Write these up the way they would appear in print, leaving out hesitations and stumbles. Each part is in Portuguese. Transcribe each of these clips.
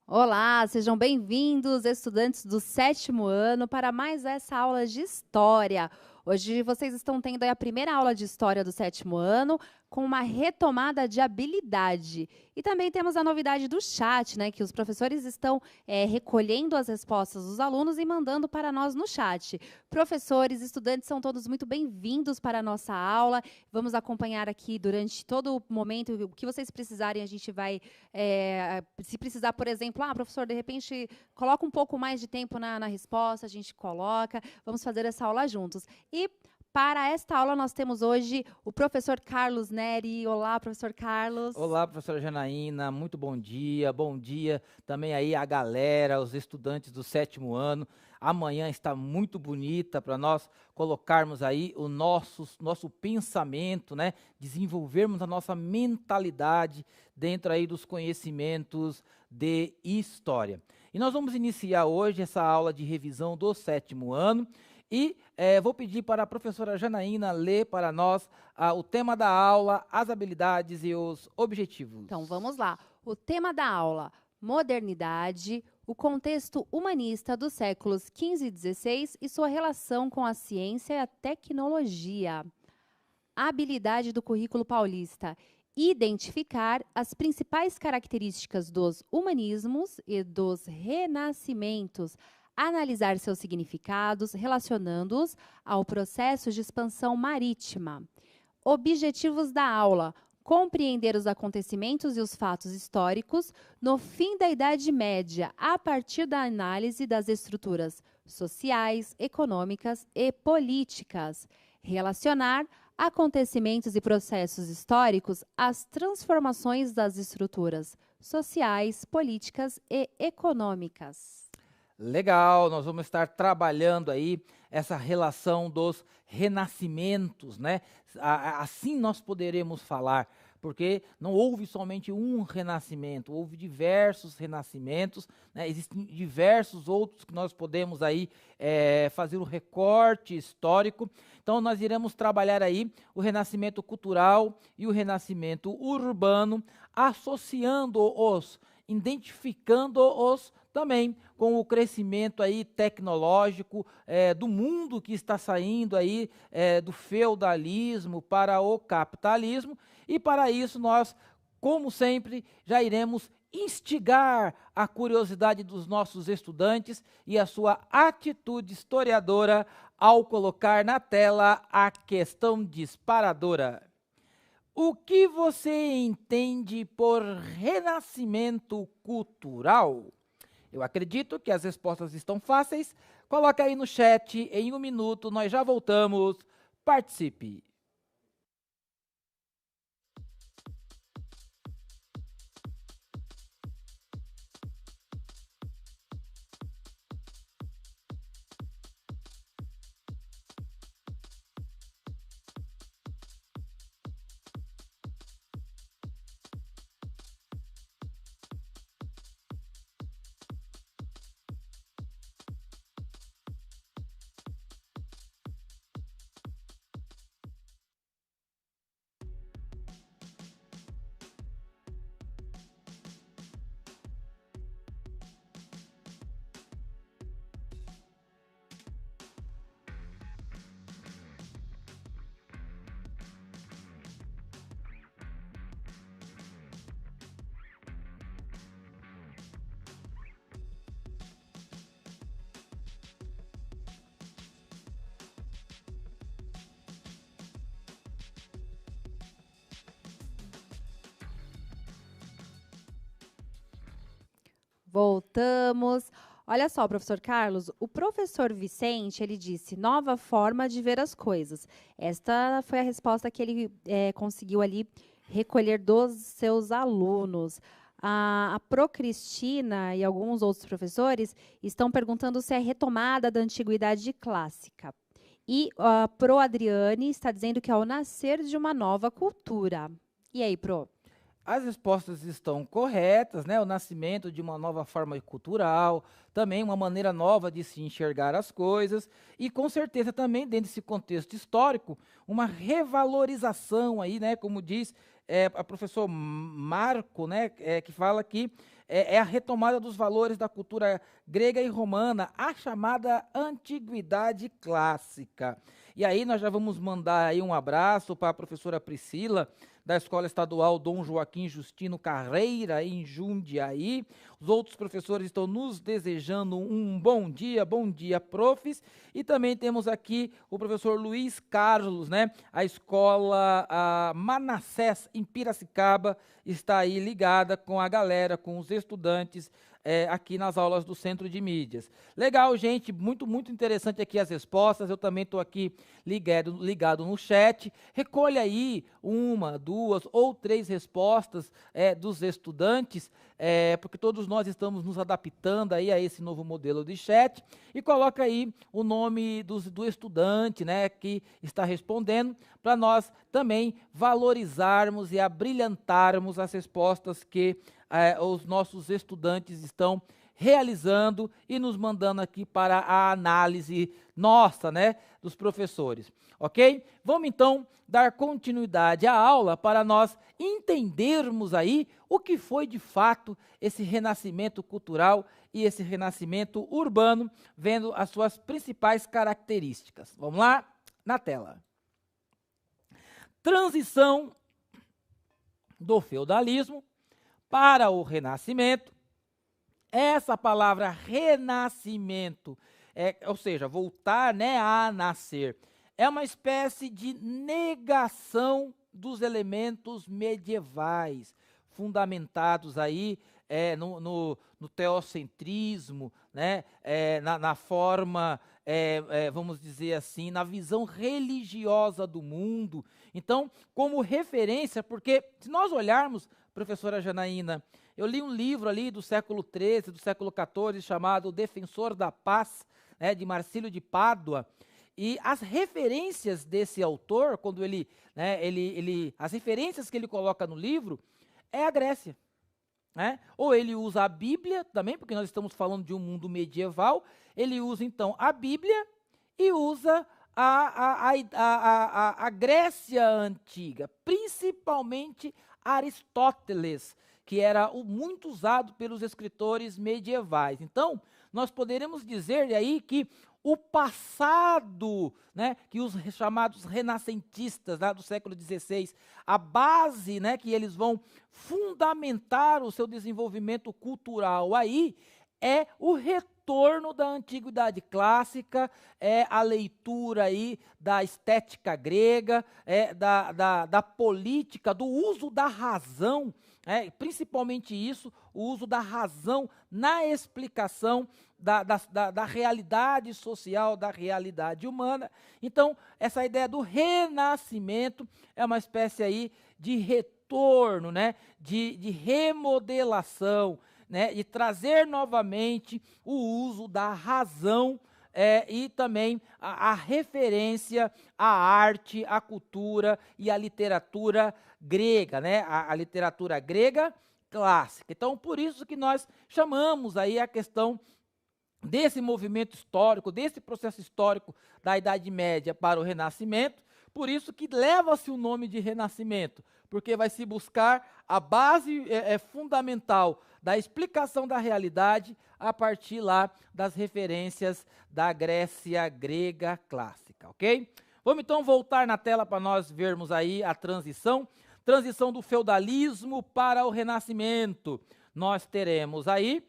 Olá, sejam bem-vindos, estudantes do 7º ano, para mais essa aula de História. Hoje vocês estão tendo aí a primeira aula de História do 7º ano, com uma retomada de habilidade. E também temos a novidade do chat, né, que os professores estão recolhendo as respostas dos alunos e mandando para nós no chat. Professores, estudantes, são todos muito bem-vindos para a nossa aula. Vamos acompanhar aqui durante todo o momento, o que vocês precisarem, a gente vai se precisar, por exemplo, professor, de repente, coloca um pouco mais de tempo na resposta, a gente coloca, vamos fazer essa aula juntos. E para esta aula, nós temos hoje o professor Carlos Neri. Olá, professor Carlos. Olá, professora Janaína, muito bom dia também aí a galera, os estudantes do 7º ano. Amanhã está muito bonita para nós colocarmos aí o nosso pensamento, né? Desenvolvermos a nossa mentalidade dentro aí dos conhecimentos de história. E nós vamos iniciar hoje essa aula de revisão do 7º ano e vou pedir para a professora Janaína ler para nós o tema da aula, as habilidades e os objetivos. Então, vamos lá. O tema da aula: modernidade, o contexto humanista dos séculos XV e XVI e sua relação com a ciência e a tecnologia. A habilidade do currículo paulista: identificar as principais características dos humanismos e dos renascimentos, analisar seus significados, relacionando-os ao processo de expansão marítima. Objetivos da aula: compreender os acontecimentos e os fatos históricos no fim da Idade Média, a partir da análise das estruturas sociais, econômicas e políticas. Relacionar acontecimentos e processos históricos às transformações das estruturas sociais, políticas e econômicas. Legal, nós vamos estar trabalhando aí essa relação dos renascimentos, né? Assim nós poderemos falar, porque não houve somente um renascimento, houve diversos renascimentos, né? Existem diversos outros que nós podemos aí fazer um recorte histórico. Então nós iremos trabalhar aí o renascimento cultural e o renascimento urbano, associando-os, identificando-os também com o crescimento aí tecnológico do mundo que está saindo aí do feudalismo para o capitalismo, e para isso nós, como sempre, já iremos instigar a curiosidade dos nossos estudantes e a sua atitude historiadora ao colocar na tela a questão disparadora. O que você entende por renascimento cultural? Eu acredito que as respostas estão fáceis. Coloca aí no chat, em 1 minuto nós já voltamos. Participe! Voltamos. Olha só, professor Carlos, o professor Vicente, ele disse, nova forma de ver as coisas. Esta foi a resposta que ele conseguiu ali recolher dos seus alunos. A Pro Cristina e alguns outros professores estão perguntando se é retomada da antiguidade clássica. E a Pro Adriane está dizendo que é o nascer de uma nova cultura. E aí, Pro? as respostas estão corretas, né? O nascimento de uma nova forma cultural, também uma maneira nova de se enxergar as coisas, e com certeza também dentro desse contexto histórico, uma revalorização aí, né? Como diz a professor Marco, né? Que fala que é a retomada dos valores da cultura grega e romana, a chamada antiguidade clássica. E aí nós já vamos mandar aí um abraço para a professora Priscila, da Escola Estadual Dom Joaquim Justino Carreira, em Jundiaí. Os outros professores estão nos desejando um bom dia, profs. E também temos aqui o professor Luiz Carlos, né? A Escola Manassés, em Piracicaba, está aí ligada com a galera, com os estudantes, aqui nas aulas do Centro de Mídias. Legal, gente, muito interessante aqui as respostas. Eu também estou aqui ligado no chat. Recolha aí 1, 2 ou 3 respostas dos estudantes, porque todos nós estamos nos adaptando aí a esse novo modelo de chat, e coloca aí o nome do estudante, né, que está respondendo, para nós também valorizarmos e abrilhantarmos as respostas que os nossos estudantes estão realizando e nos mandando aqui para a análise nossa, né, dos professores, ok? Vamos então dar continuidade à aula para nós entendermos aí o que foi de fato esse renascimento cultural e esse renascimento urbano, vendo as suas principais características. Vamos lá? Na tela. Transição do feudalismo para o renascimento. Essa palavra renascimento, ou seja, voltar, né, a nascer, é uma espécie de negação dos elementos medievais, fundamentados aí no teocentrismo, né, na forma, vamos dizer assim, na visão religiosa do mundo. Então, como referência, porque se nós olharmos, professora Janaína, eu li um livro ali do século XIII, do século XIV, chamado O Defensor da Paz, né, de Marcílio de Pádua, e as referências desse autor, quando as referências que ele coloca no livro, é a Grécia, né? Ou ele usa a Bíblia também, porque nós estamos falando de um mundo medieval, ele usa então a Bíblia e usa a Grécia antiga, principalmente Aristóteles, que era muito usado pelos escritores medievais. Então, nós poderemos dizer aí que o passado, né, que os chamados renascentistas lá do século XVI, a base, né, que eles vão fundamentar o seu desenvolvimento cultural aí, é o retorno da antiguidade clássica, é a leitura aí da estética grega, da política, do uso da razão, principalmente isso, o uso da razão na explicação da realidade social, da realidade humana. Então, essa ideia do renascimento é uma espécie aí de retorno, né, de remodelação, né, e trazer novamente o uso da razão, e também a referência à arte, à cultura e à literatura grega, né, a literatura grega clássica. Então, por isso que nós chamamos aí a questão desse movimento histórico, desse processo histórico da Idade Média para o Renascimento, por isso que leva-se o nome de Renascimento, porque vai se buscar a base fundamental da explicação da realidade a partir lá das referências da Grécia grega clássica, ok? Vamos então voltar na tela para nós vermos aí a transição do feudalismo para o Renascimento. Nós teremos aí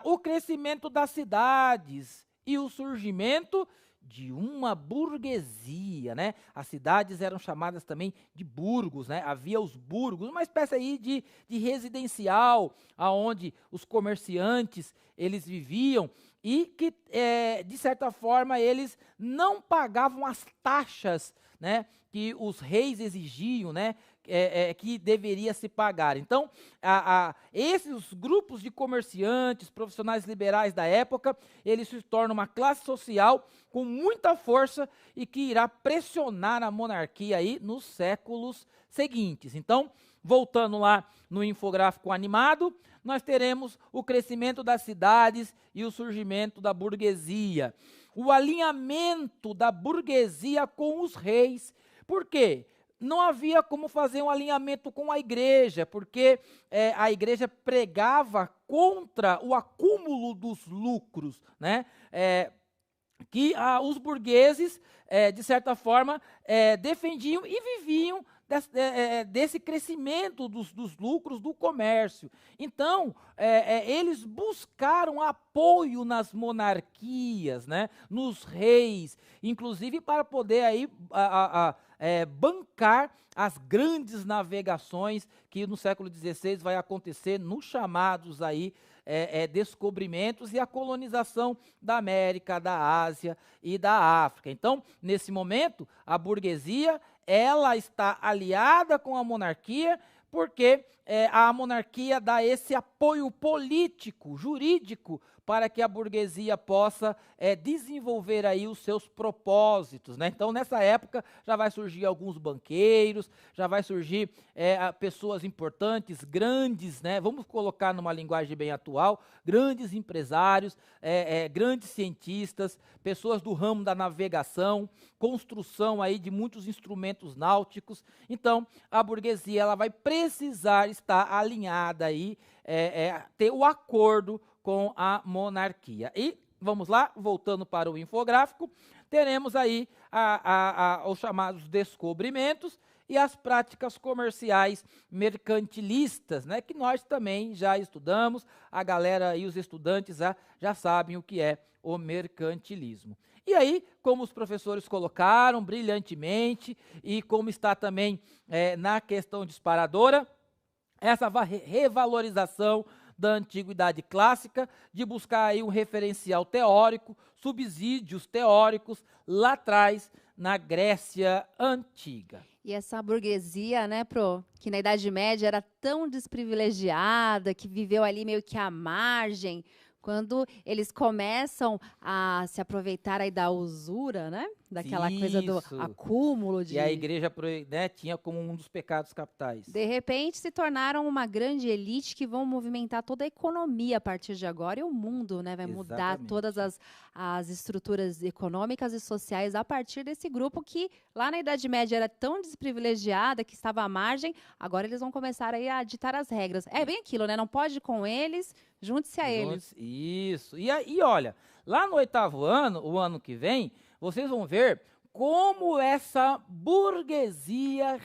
o crescimento das cidades e o surgimento de uma burguesia, né? As cidades eram chamadas também de burgos, né? Havia os burgos, uma espécie aí de residencial, aonde os comerciantes, eles viviam e que, de certa forma, eles não pagavam as taxas, né, que os reis exigiam, né, que deveria se pagar. Então, esses grupos de comerciantes, profissionais liberais da época, eles se tornam uma classe social com muita força e que irá pressionar a monarquia aí nos séculos seguintes. Então, voltando lá no infográfico animado, nós teremos o crescimento das cidades e o surgimento da burguesia. O alinhamento da burguesia com os reis. Por quê? Não havia como fazer um alinhamento com a igreja, porque a igreja pregava contra o acúmulo dos lucros, né? Que os burgueses, de certa forma, defendiam e viviam desse crescimento dos lucros do comércio. Então, eles buscaram apoio nas monarquias, né, nos reis, inclusive para poder aí, bancar as grandes navegações que no século XVI vai acontecer nos chamados aí, descobrimentos e a colonização da América, da Ásia e da África. Então, nesse momento, a burguesia ela está aliada com a monarquia, porque a monarquia dá esse apoio político, jurídico, para que a burguesia possa desenvolver aí os seus propósitos, né? Então, nessa época, já vai surgir alguns banqueiros, já vai surgir pessoas importantes, grandes, né? Vamos colocar numa linguagem bem atual, grandes empresários, grandes cientistas, pessoas do ramo da navegação, construção aí de muitos instrumentos náuticos. Então, a burguesia ela vai precisar estar alinhada aí, ter o acordo com a monarquia. E vamos lá, voltando para o infográfico, teremos aí os chamados descobrimentos e as práticas comerciais mercantilistas, né, que nós também já estudamos, a galera e os estudantes já sabem o que é o mercantilismo. E aí, como os professores colocaram brilhantemente, e como está também na questão disparadora, essa revalorização da antiguidade clássica, de buscar aí um referencial teórico, subsídios teóricos lá atrás na Grécia Antiga. E essa burguesia, né, que na Idade Média era tão desprivilegiada, que viveu ali meio que à margem, quando eles começam a se aproveitar aí da usura, né? Daquela coisa do acúmulo de... E a igreja, né, tinha como um dos pecados capitais. De repente se tornaram uma grande elite que vão movimentar toda a economia a partir de agora e o mundo, né? Vai mudar todas as estruturas econômicas e sociais a partir desse grupo que lá na Idade Média era tão desprivilegiada, que estava à margem, agora eles vão começar aí a ditar as regras. É bem aquilo, né? Não pode ir com eles, junte-se a eles. Isso. E olha, lá no 8º ano, o ano que vem, vocês vão ver como essa burguesia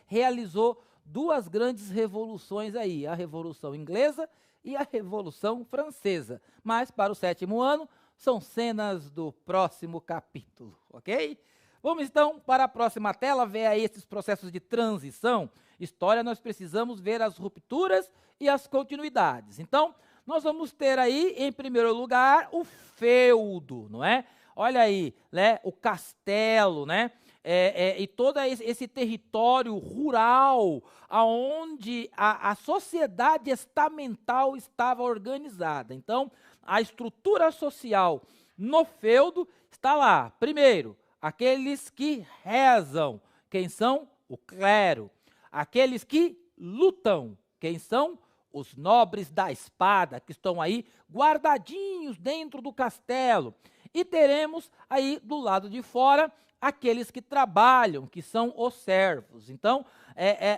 realizou duas grandes revoluções aí, a Revolução Inglesa e a Revolução Francesa. Mas para o 7º ano, são cenas do próximo capítulo, ok? Vamos então para a próxima tela, ver aí esses processos de transição. História, nós precisamos ver as rupturas e as continuidades. Então, nós vamos ter aí, em primeiro lugar, o feudo, não é? Olha aí, né, o castelo, né, e todo esse território rural, onde a sociedade estamental estava organizada. Então, a estrutura social no feudo está lá. Primeiro, aqueles que rezam, quem são? O clero. Aqueles que lutam, quem são? Os nobres da espada, que estão aí guardadinhos dentro do castelo. E teremos aí do lado de fora aqueles que trabalham, que são os servos. Então,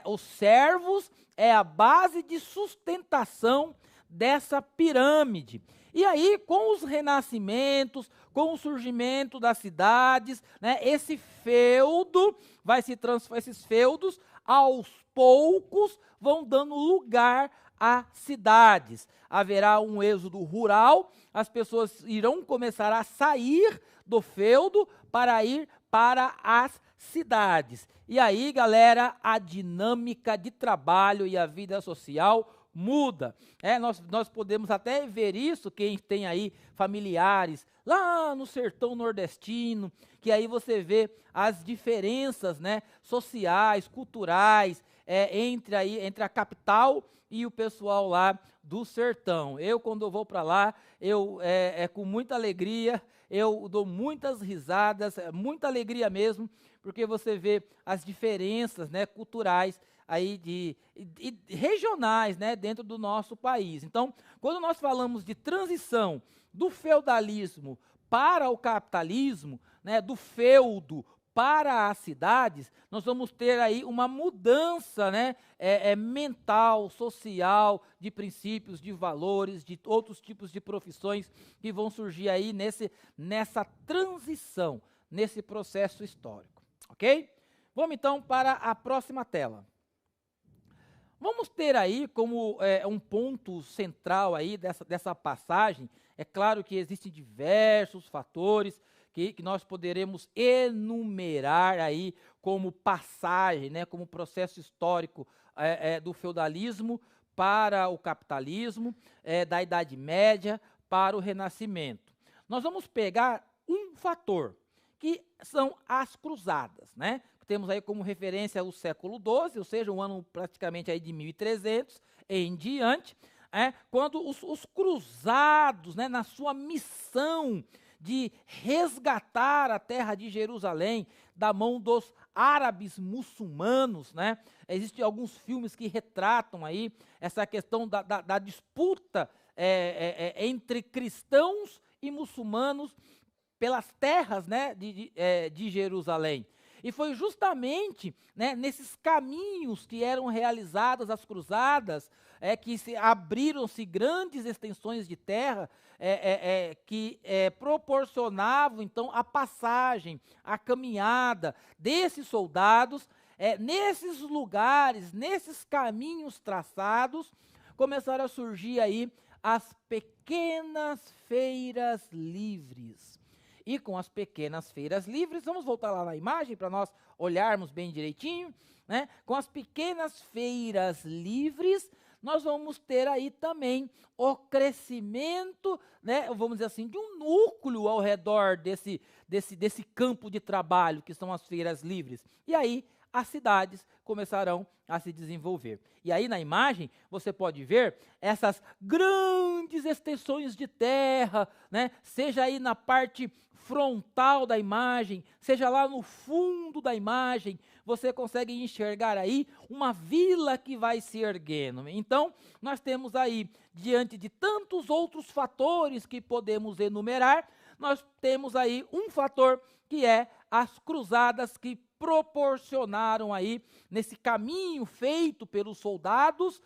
os servos é a base de sustentação dessa pirâmide. E aí, com os renascimentos, com o surgimento das cidades, né, esse feudo vai se transformar, esses feudos, aos poucos, vão dando lugar a cidades. Haverá um êxodo rural, as pessoas irão começar a sair do feudo para ir para as cidades. E aí, galera, a dinâmica de trabalho e a vida social muda. Nós podemos até ver isso, quem tem aí familiares lá no sertão nordestino, que aí você vê as diferenças, né, sociais, culturais, entre a capital e o pessoal lá do sertão. Eu, quando eu vou para lá, com muita alegria, eu dou muitas risadas, muita alegria mesmo, porque você vê as diferenças, né, culturais aí regionais, né, dentro do nosso país. Então, quando nós falamos de transição do feudalismo para o capitalismo, né, do feudo para as cidades, nós vamos ter aí uma mudança, né, mental, social, de princípios, de valores, de outros tipos de profissões que vão surgir aí nessa transição, nesse processo histórico, ok? Vamos então para a próxima tela. Vamos ter aí como um ponto central aí dessa passagem, é claro que existem diversos fatores que nós poderemos enumerar aí como passagem, né, como processo histórico do feudalismo para o capitalismo, da Idade Média para o Renascimento. Nós vamos pegar um fator, que são as cruzadas, né? Temos aí como referência o século XII, ou seja, um ano praticamente aí de 1300 em diante, quando os cruzados, né, na sua missão de resgatar a terra de Jerusalém da mão dos árabes muçulmanos, né? Existem alguns filmes que retratam aí essa questão da disputa entre cristãos e muçulmanos pelas terras, né, de Jerusalém. E foi justamente, né, nesses caminhos que eram realizadas as cruzadas, que abriram-se grandes extensões de terra, que proporcionavam, então, a passagem, a caminhada desses soldados, nesses lugares, nesses caminhos traçados, começaram a surgir aí as pequenas feiras livres. E com as pequenas feiras livres, vamos voltar lá na imagem para nós olharmos bem direitinho, né? Com as pequenas feiras livres, nós vamos ter aí também o crescimento, né, vamos dizer assim, de um núcleo ao redor desse campo de trabalho que são as feiras livres. E aí as cidades começarão a se desenvolver. E aí na imagem você pode ver essas grandes extensões de terra, né, seja aí na parte frontal da imagem, seja lá no fundo da imagem, você consegue enxergar aí uma vila que vai se erguendo. Então, nós temos aí, diante de tantos outros fatores que podemos enumerar, nós temos aí um fator que é as cruzadas que proporcionaram aí, nesse caminho feito pelos soldados,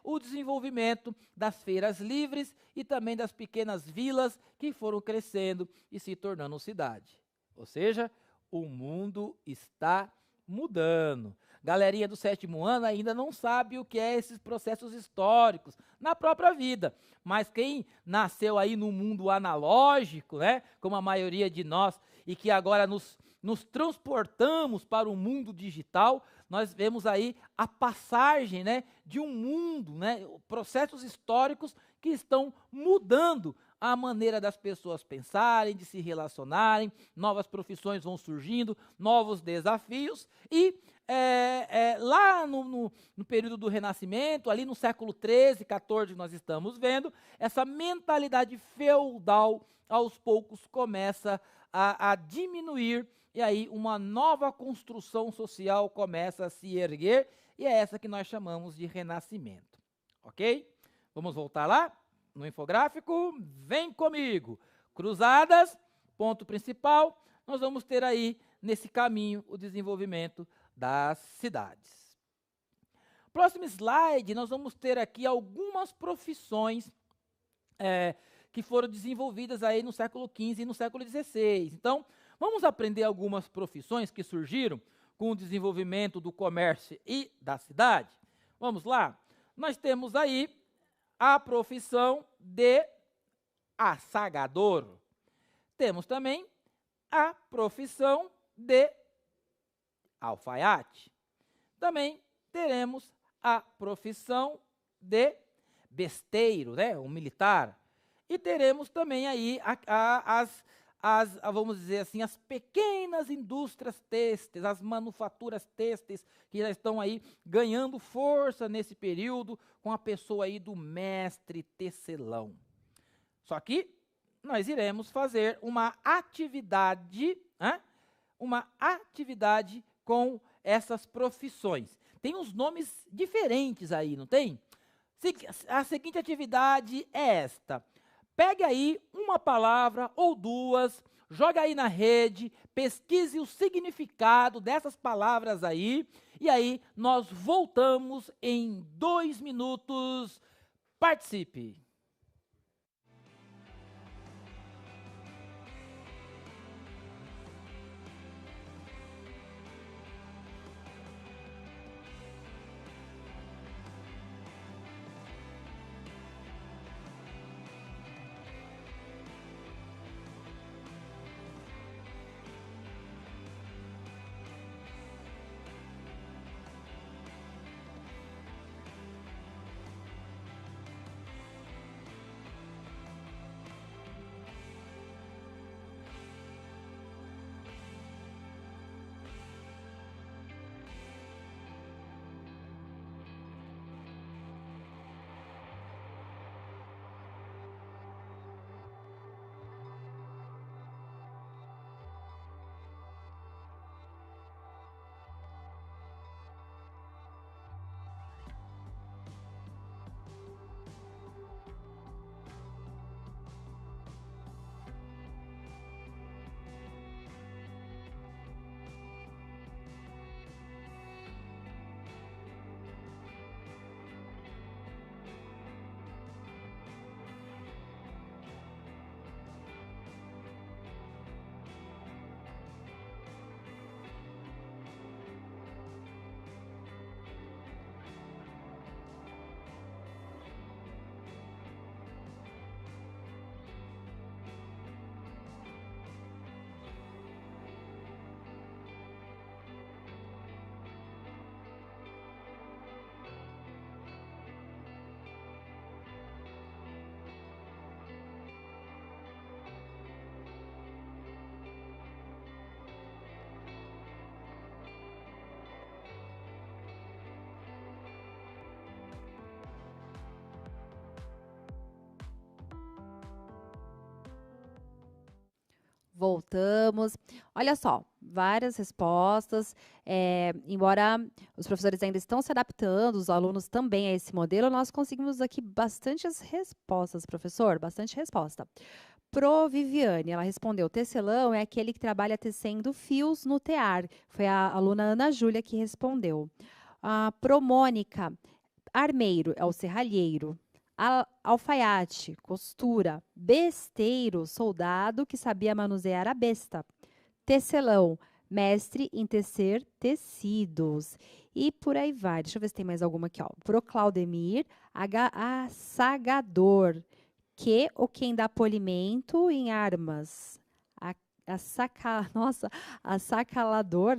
o desenvolvimento das feiras livres e também das pequenas vilas que foram crescendo e se tornando cidade. Ou seja, o mundo está mudando. Galerinha do 7º ano ainda não sabe o que é esses processos históricos na própria vida, mas quem nasceu aí no mundo analógico, né, como a maioria de nós, e que agora nos transportamos para o mundo digital, nós vemos aí a passagem, né, de um mundo, né, processos históricos que estão mudando a maneira das pessoas pensarem, de se relacionarem, novas profissões vão surgindo, novos desafios, e lá no período do Renascimento, ali no século XIII, XIV, nós estamos vendo, essa mentalidade feudal, aos poucos, começa a diminuir, e aí uma nova construção social começa a se erguer, e é essa que nós chamamos de Renascimento. Ok? Vamos voltar lá no infográfico? Vem comigo. Cruzadas, ponto principal, nós vamos ter aí, nesse caminho, o desenvolvimento das cidades. Próximo slide, nós vamos ter aqui algumas profissões que foram desenvolvidas aí no século XV e no século XVI. Então, vamos aprender algumas profissões que surgiram com o desenvolvimento do comércio e da cidade? Vamos lá? Nós temos aí a profissão de assagador. Temos também a profissão de alfaiate. Também teremos a profissão de besteiro, né, um militar. E teremos também aí vamos dizer assim, as pequenas indústrias têxteis, as manufaturas têxteis, que já estão aí ganhando força nesse período, com a pessoa aí do mestre tecelão. Só que nós iremos fazer uma atividade com essas profissões. tem uns nomes diferentes aí, não tem? A seguinte atividade é esta. Pegue aí uma palavra ou duas, joga aí na rede, pesquise o significado dessas palavras aí, e aí nós voltamos em 2 minutos. Participe! Voltamos. Olha só, várias respostas. Embora os professores ainda estão se adaptando, os alunos também a esse modelo, nós conseguimos aqui bastantes respostas, professor, bastante resposta. Pro Viviane, ela respondeu: tecelão é aquele que trabalha tecendo fios no tear. Foi a aluna Ana Júlia que respondeu. Pro Mônica, armeiro é o serralheiro. Alfaiate, costura. Besteiro, soldado que sabia manusear a besta. Tecelão, mestre em tecer tecidos. E por aí vai. Deixa eu ver se tem mais alguma aqui. Pro Claudemir, assagador, que ou quem dá polimento em armas. Assacalador. Assagador.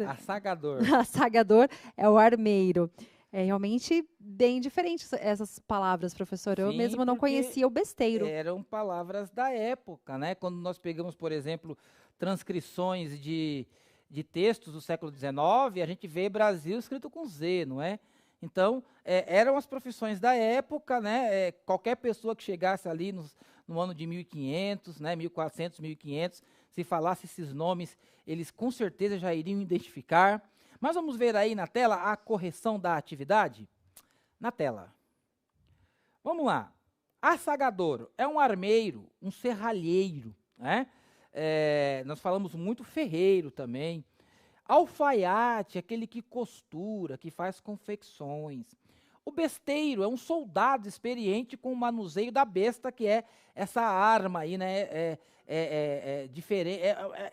Assagador é o armeiro. É realmente bem diferente essas palavras, professor. Eu Sim, mesmo não porque conhecia o besteiro. Eram palavras da época, né? Quando nós pegamos, por exemplo, transcrições de textos do século XIX, a gente vê Brasil escrito com Z, não é? Então, eram as profissões da época, né? Qualquer pessoa que chegasse ali no ano de 1500, né? 1400, 1500, se falasse esses nomes, eles com certeza já iriam identificar. Mas vamos ver aí na tela a correção da atividade? Na tela. Vamos lá. Assagador é um armeiro, um serralheiro, né? Nós falamos muito ferreiro também. Alfaiate, aquele que costura, que faz confecções. O besteiro é um soldado experiente com o manuseio da besta, que é essa arma aí, né? Diferente.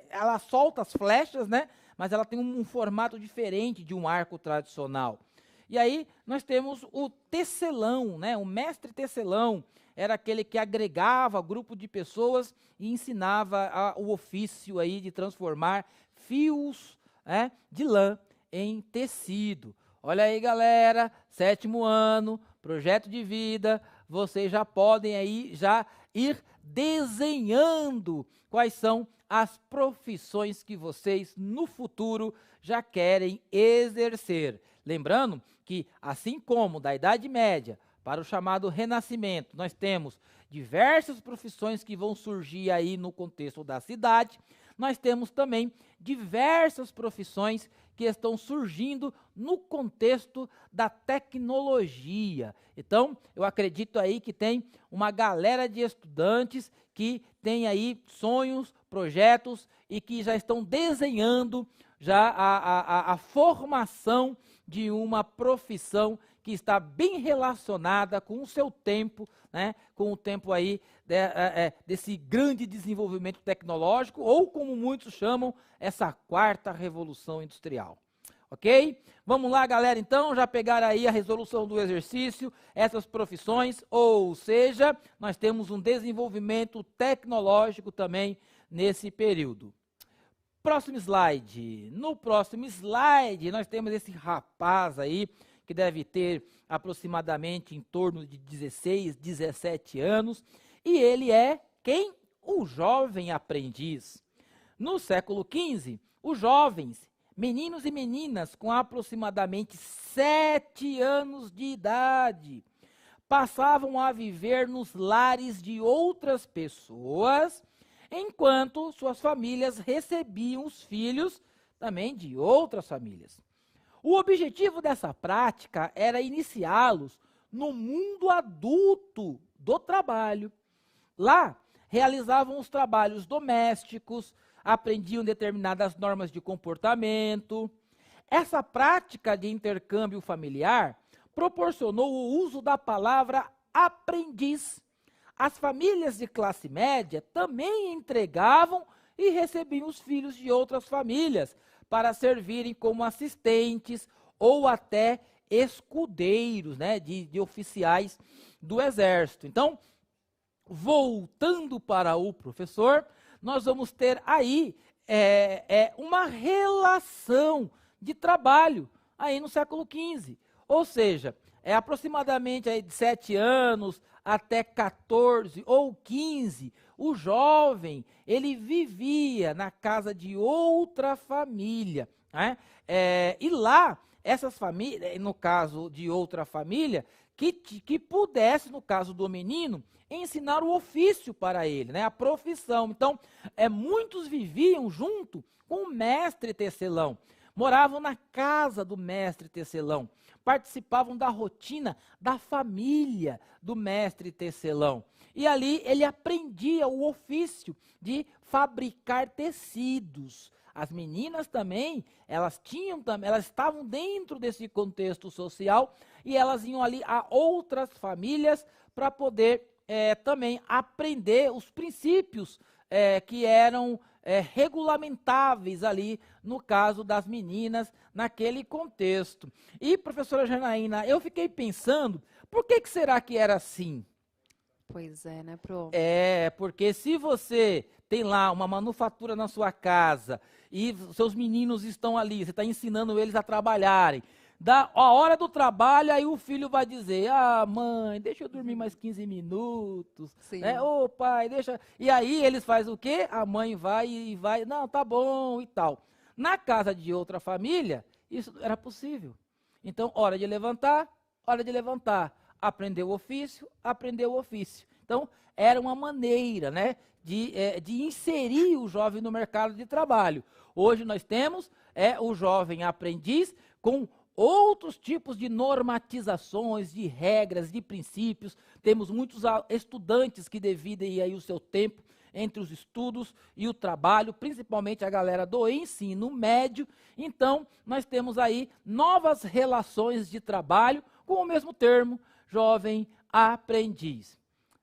Ela solta as flechas, né? Mas ela tem um formato diferente de um arco tradicional. E aí nós temos o tecelão, né? O mestre tecelão era aquele que agregava grupo de pessoas e ensinava o ofício aí de transformar fios, né, de lã em tecido. Olha aí, galera, 7º ano, projeto de vida, vocês já podem aí já ir desenhando quais são as profissões que vocês no futuro já querem exercer. Lembrando que, assim como da Idade Média para o chamado Renascimento, nós temos diversas profissões que vão surgir aí no contexto da cidade. nós temos também diversas profissões que estão surgindo no contexto da tecnologia. Então, eu acredito aí que tem uma galera de estudantes que tem aí sonhos, projetos e que já estão desenhando já a formação de uma profissão que está bem relacionada com o seu tempo, né, com o tempo aí desse grande desenvolvimento tecnológico, ou como muitos chamam, essa quarta revolução industrial. Ok? Vamos lá, galera, então, já pegaram aí a resolução do exercício, essas profissões, ou seja, nós temos um desenvolvimento tecnológico também nesse período. Próximo slide. No próximo slide, nós temos esse rapaz aí, que deve ter aproximadamente em torno de 16, 17 anos, e ele é quem? O jovem aprendiz. No século XV, os jovens, meninos e meninas com aproximadamente 7 anos de idade, passavam a viver nos lares de outras pessoas, enquanto suas famílias recebiam os filhos também de outras famílias. O objetivo dessa prática era iniciá-los no mundo adulto do trabalho. Lá, realizavam os trabalhos domésticos, aprendiam determinadas normas de comportamento. Essa prática de intercâmbio familiar proporcionou o uso da palavra aprendiz. As famílias de classe média também entregavam e recebiam os filhos de outras famílias para servirem como assistentes ou até escudeiros, né, de oficiais do exército. Então, voltando para o professor, nós vamos ter aí uma relação de trabalho aí no século XV. Ou seja, aproximadamente aí de 7 anos até 14 ou 15, o jovem, ele vivia na casa de outra família, né? E lá, essas famílias, no caso de outra família, que pudesse, no caso do menino, ensinar o ofício para ele, né? A profissão. Então, muitos viviam junto com o mestre tecelão, moravam na casa do mestre tecelão, participavam da rotina da família do mestre tecelão. E ali ele aprendia o ofício de fabricar tecidos. As meninas também, elas estavam dentro desse contexto social e elas iam ali a outras famílias para poder também aprender os princípios que eram regulamentáveis ali, no caso das meninas, naquele contexto. E, professora Janaína, eu fiquei pensando, por que será que era assim? Pois é, né, Pro? Porque se você tem lá uma manufatura na sua casa e seus meninos estão ali, você está ensinando eles a trabalharem, a hora do trabalho, aí o filho vai dizer, mãe, deixa eu dormir mais 15 minutos, né? Ô pai, deixa... E aí eles fazem o quê? A mãe vai, não, tá bom e tal. Na casa de outra família, isso era possível. Então, hora de levantar, aprender o ofício, Então, era uma maneira, né, de inserir o jovem no mercado de trabalho. Hoje nós temos o jovem aprendiz com outros tipos de normatizações, de regras, de princípios. Temos muitos estudantes que dividem aí o seu tempo entre os estudos e o trabalho, principalmente a galera do ensino médio. Então, nós temos aí novas relações de trabalho com o mesmo termo, jovem aprendiz.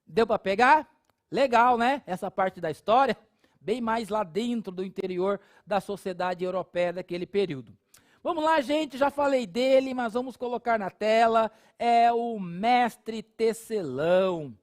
Deu para pegar? Legal, né? Essa parte da história, bem mais lá dentro do interior da sociedade europeia daquele período. Vamos lá, gente, já falei dele, mas vamos colocar na tela, é o mestre tecelão.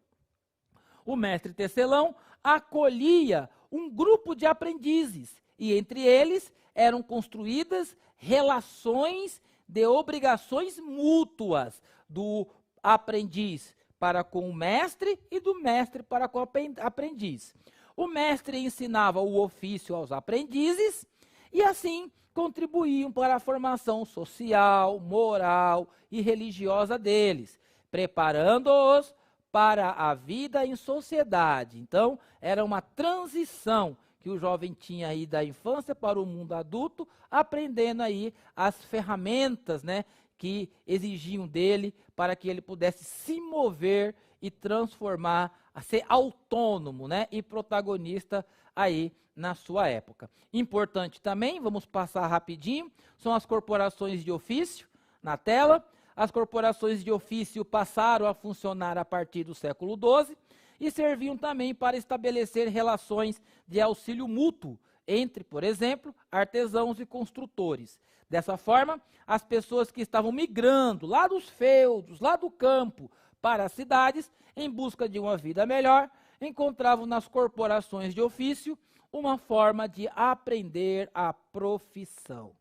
O mestre tecelão acolhia um grupo de aprendizes e entre eles eram construídas relações de obrigações mútuas do aprendiz para com o mestre e do mestre para com o aprendiz. O mestre ensinava o ofício aos aprendizes e assim contribuíam para a formação social, moral e religiosa deles, preparando-os para a vida em sociedade. Então, era uma transição que o jovem tinha aí da infância para o mundo adulto, aprendendo aí as ferramentas, né, que exigiam dele para que ele pudesse se mover e transformar, a ser autônomo, né, e protagonista aí na sua época. Importante também, vamos passar rapidinho, são as corporações de ofício na tela. As corporações de ofício passaram a funcionar a partir do século XII e serviam também para estabelecer relações de auxílio mútuo entre, por exemplo, artesãos e construtores. Dessa forma, as pessoas que estavam migrando lá dos feudos, lá do campo, para as cidades, em busca de uma vida melhor, encontravam nas corporações de ofício uma forma de aprender a profissão.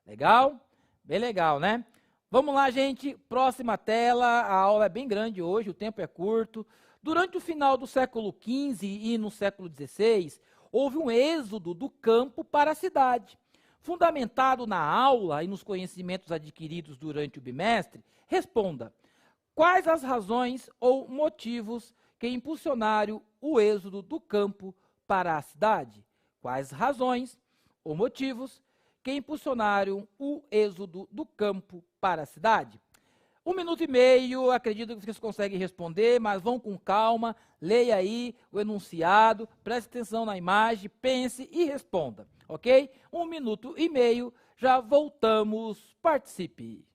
Legal? Bem legal, né? Vamos lá, gente. Próxima tela. A aula é bem grande hoje, o tempo é curto. Durante o final do século XV e no século XVI, houve um êxodo do campo para a cidade. Fundamentado na aula e nos conhecimentos adquiridos durante o bimestre, responda: quais as razões ou motivos que impulsionaram o êxodo do campo para a cidade? Quais razões ou motivos que impulsionaram o êxodo do campo para a cidade? 1 minuto e meio, acredito que vocês conseguem responder, mas vão com calma, leia aí o enunciado, preste atenção na imagem, pense e responda, ok? 1 minuto e meio, já voltamos, participe.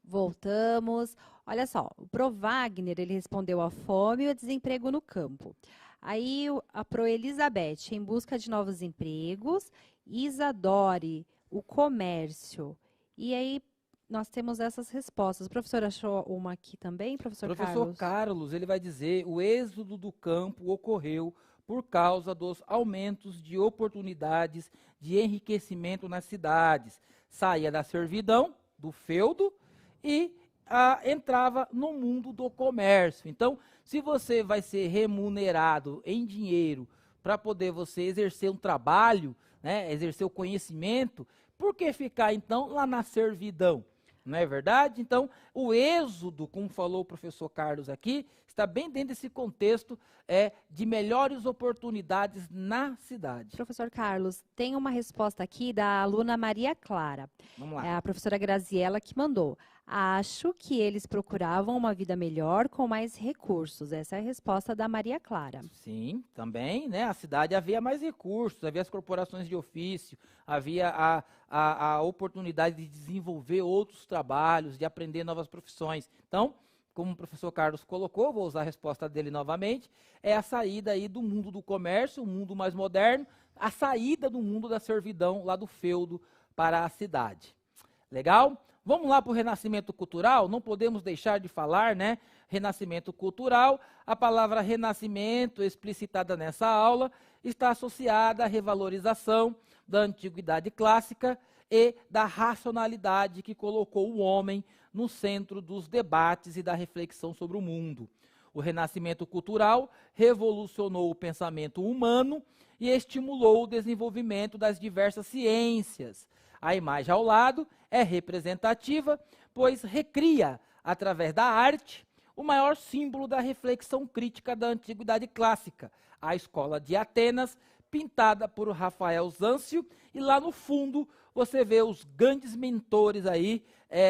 Voltamos. Olha só, o Pro Wagner, ele respondeu a fome e o desemprego no campo. Aí a Pro Elizabeth, em busca de novos empregos. Isadore, o comércio. E aí nós temos essas respostas. O professor achou uma aqui também, professor Carlos? Professor Carlos, ele vai dizer: o êxodo do campo ocorreu por causa dos aumentos de oportunidades de enriquecimento nas cidades. Saía da servidão, do feudo, e entrava no mundo do comércio. Então, se você vai ser remunerado em dinheiro para poder você exercer um trabalho, né, exercer o conhecimento, por que ficar, então, lá na servidão? Não é verdade? Então, o êxodo, como falou o professor Carlos aqui, está bem dentro desse contexto de melhores oportunidades na cidade. Professor Carlos, tem uma resposta aqui da aluna Maria Clara. Vamos lá. É a professora Graziela que mandou. Acho que eles procuravam uma vida melhor com mais recursos. Essa é a resposta da Maria Clara. Sim, também, né? A cidade havia mais recursos, havia as corporações de ofício, havia a oportunidade de desenvolver outros trabalhos, de aprender novas profissões. Então, como o professor Carlos colocou, vou usar a resposta dele novamente, é a saída aí do mundo do comércio, o mundo mais moderno, a saída do mundo da servidão, lá do feudo, para a cidade. Legal? Vamos lá para o renascimento cultural? Não podemos deixar de falar, né? Renascimento cultural. A palavra renascimento, explicitada nessa aula, está associada à revalorização da antiguidade clássica e da racionalidade que colocou o homem no centro dos debates e da reflexão sobre o mundo. O renascimento cultural revolucionou o pensamento humano e estimulou o desenvolvimento das diversas ciências. A imagem ao lado é representativa, pois recria, através da arte, o maior símbolo da reflexão crítica da antiguidade clássica, a escola de Atenas, pintada por Rafael Zâncio, e lá no fundo você vê os grandes mentores aí,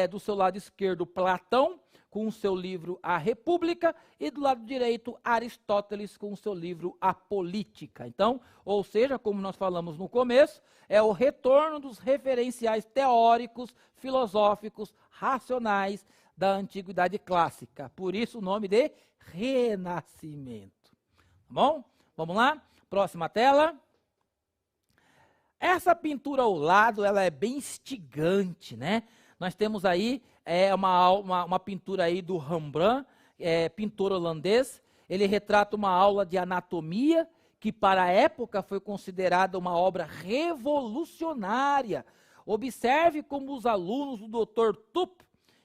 do seu lado esquerdo, Platão, com o seu livro A República, e do lado direito, Aristóteles, com o seu livro A Política. Então, ou seja, como nós falamos no começo, é o retorno dos referenciais teóricos, filosóficos, racionais da antiguidade clássica. Por isso o nome de Renascimento. Tá bom? Vamos lá? Próxima tela. Essa pintura ao lado, ela é bem instigante, né? Nós temos aí uma pintura aí do Rembrandt, pintor holandês. Ele retrata uma aula de anatomia, que para a época foi considerada uma obra revolucionária. Observe como os alunos do Dr. Tup,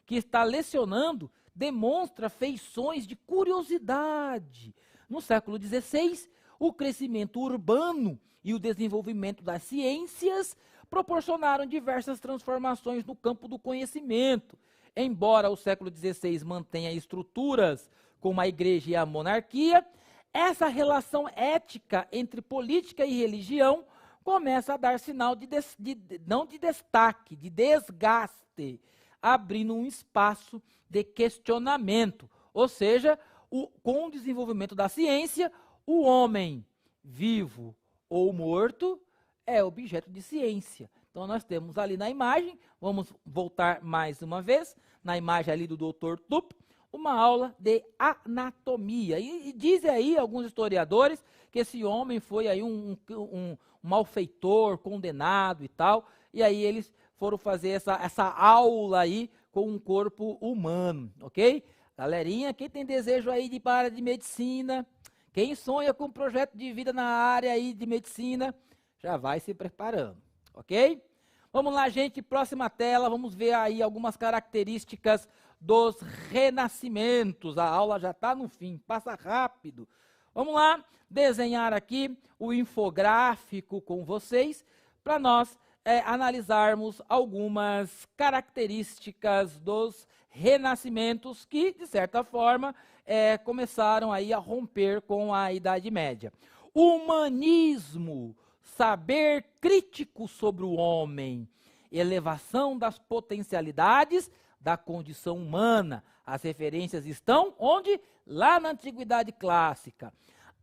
que está lecionando, demonstra feições de curiosidade. No século XVI, o crescimento urbano e o desenvolvimento das ciências proporcionaram diversas transformações no campo do conhecimento. Embora o século XVI mantenha estruturas como a igreja e a monarquia, essa relação ética entre política e religião começa a dar sinal não de destaque, de desgaste, abrindo um espaço de questionamento. Ou seja, com o desenvolvimento da ciência, o homem vivo ou morto é objeto de ciência. Então nós temos ali na imagem, vamos voltar mais uma vez, na imagem ali do Dr. Tup, uma aula de anatomia. E dizem aí alguns historiadores que esse homem foi aí um malfeitor, condenado e tal, e aí eles foram fazer essa aula aí com um corpo humano, ok? Galerinha, quem tem desejo aí de ir para a área de medicina, quem sonha com um projeto de vida na área aí de medicina, já vai se preparando, ok? Vamos lá, gente, próxima tela, vamos ver aí algumas características dos renascimentos. A aula já está no fim, passa rápido. Vamos lá, desenhar aqui o infográfico com vocês, para nós analisarmos algumas características dos renascimentos que, de certa forma, começaram aí a romper com a Idade Média. Humanismo, saber crítico sobre o homem, elevação das potencialidades da condição humana. As referências estão onde? Lá na Antiguidade Clássica.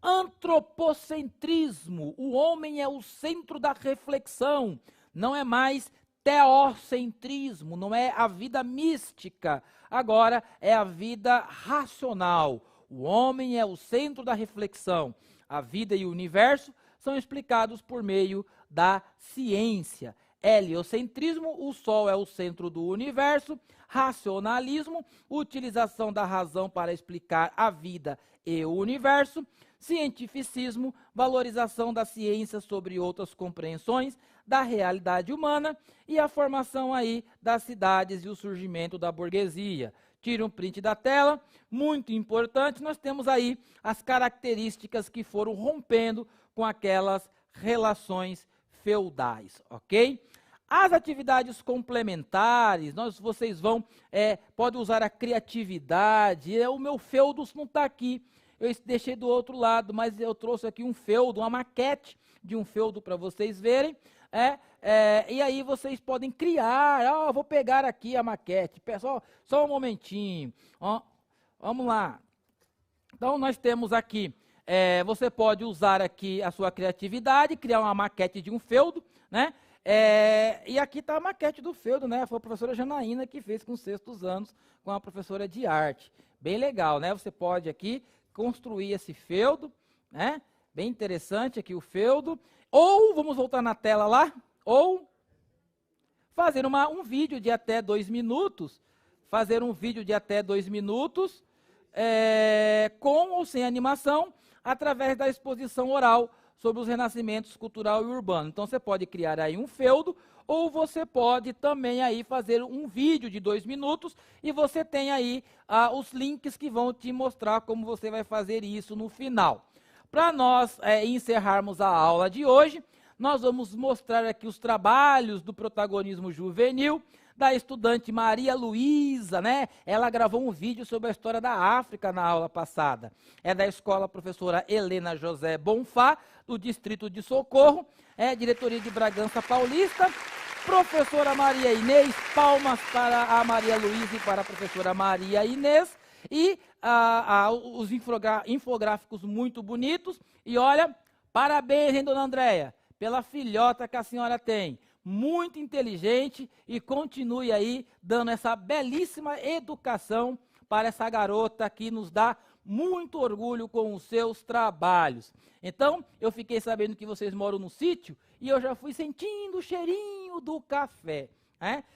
Antropocentrismo, o homem é o centro da reflexão, não é mais teocentrismo, não é a vida mística, agora é a vida racional. O homem é o centro da reflexão. A vida e o universo são explicados por meio da ciência. Heliocentrismo, o Sol é o centro do universo. Racionalismo, utilização da razão para explicar a vida e o universo. Cientificismo, valorização da ciência sobre outras compreensões da realidade humana. E a formação aí das cidades e o surgimento da burguesia. Tira um print da tela, muito importante, nós temos aí as características que foram rompendo com aquelas relações feudais, ok? As atividades complementares, vocês podem usar a criatividade. O meu feudo não está aqui, eu deixei do outro lado, mas eu trouxe aqui um feudo, uma maquete de um feudo para vocês verem. E aí vocês podem criar, vou pegar aqui a maquete, pessoal, só um momentinho, vamos lá. Então nós temos aqui, você pode usar aqui a sua criatividade, criar uma maquete de um feudo, né? E aqui está a maquete do feudo, né? Foi a professora Janaína que fez com os 6º anos, com a professora de arte. Bem legal, né? Você pode aqui construir esse feudo, né? Bem interessante aqui o feudo. Ou, vamos voltar na tela lá, ou fazer um vídeo de até 2 minutos, com ou sem animação, através da exposição oral sobre os renascimentos cultural e urbano. Então, você pode criar aí um feudo, ou você pode também aí fazer um vídeo de 2 minutos e você tem aí os links que vão te mostrar como você vai fazer isso no final. Para nós encerrarmos a aula de hoje, nós vamos mostrar aqui os trabalhos do protagonismo juvenil da estudante Maria Luísa, né? Ela gravou um vídeo sobre a história da África na aula passada. É da escola professora Helena José Bonfá, do Distrito de Socorro, diretoria de Bragança Paulista. Professora Maria Inês, palmas para a Maria Luísa e para a professora Maria Inês. E os infográficos muito bonitos. E olha, parabéns, hein, dona Andréia, pela filhota que a senhora tem. Muito inteligente e continue aí dando essa belíssima educação para essa garota que nos dá muito orgulho com os seus trabalhos. Então, eu fiquei sabendo que vocês moram no sítio e eu já fui sentindo o cheirinho do café.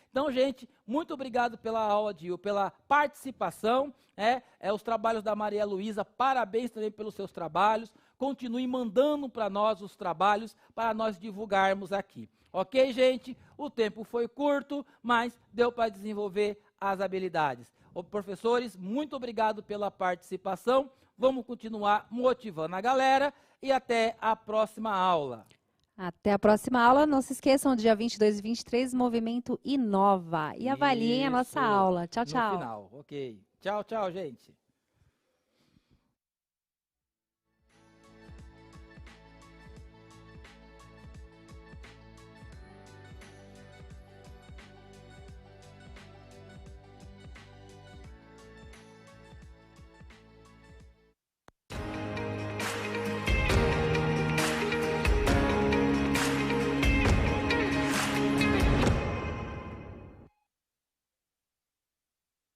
Então, gente, muito obrigado pela aula, pela participação. Os trabalhos da Maria Luísa, parabéns também pelos seus trabalhos. Continue mandando para nós os trabalhos para nós divulgarmos aqui. Ok, gente? O tempo foi curto, mas deu para desenvolver as habilidades. Professores, muito obrigado pela participação. Vamos continuar motivando a galera e até a próxima aula. Até a próxima aula. Não se esqueçam, dia 22 e 23, Movimento Inova. E avaliem a nossa aula. Tchau, tchau. No final, ok. Tchau, tchau, gente.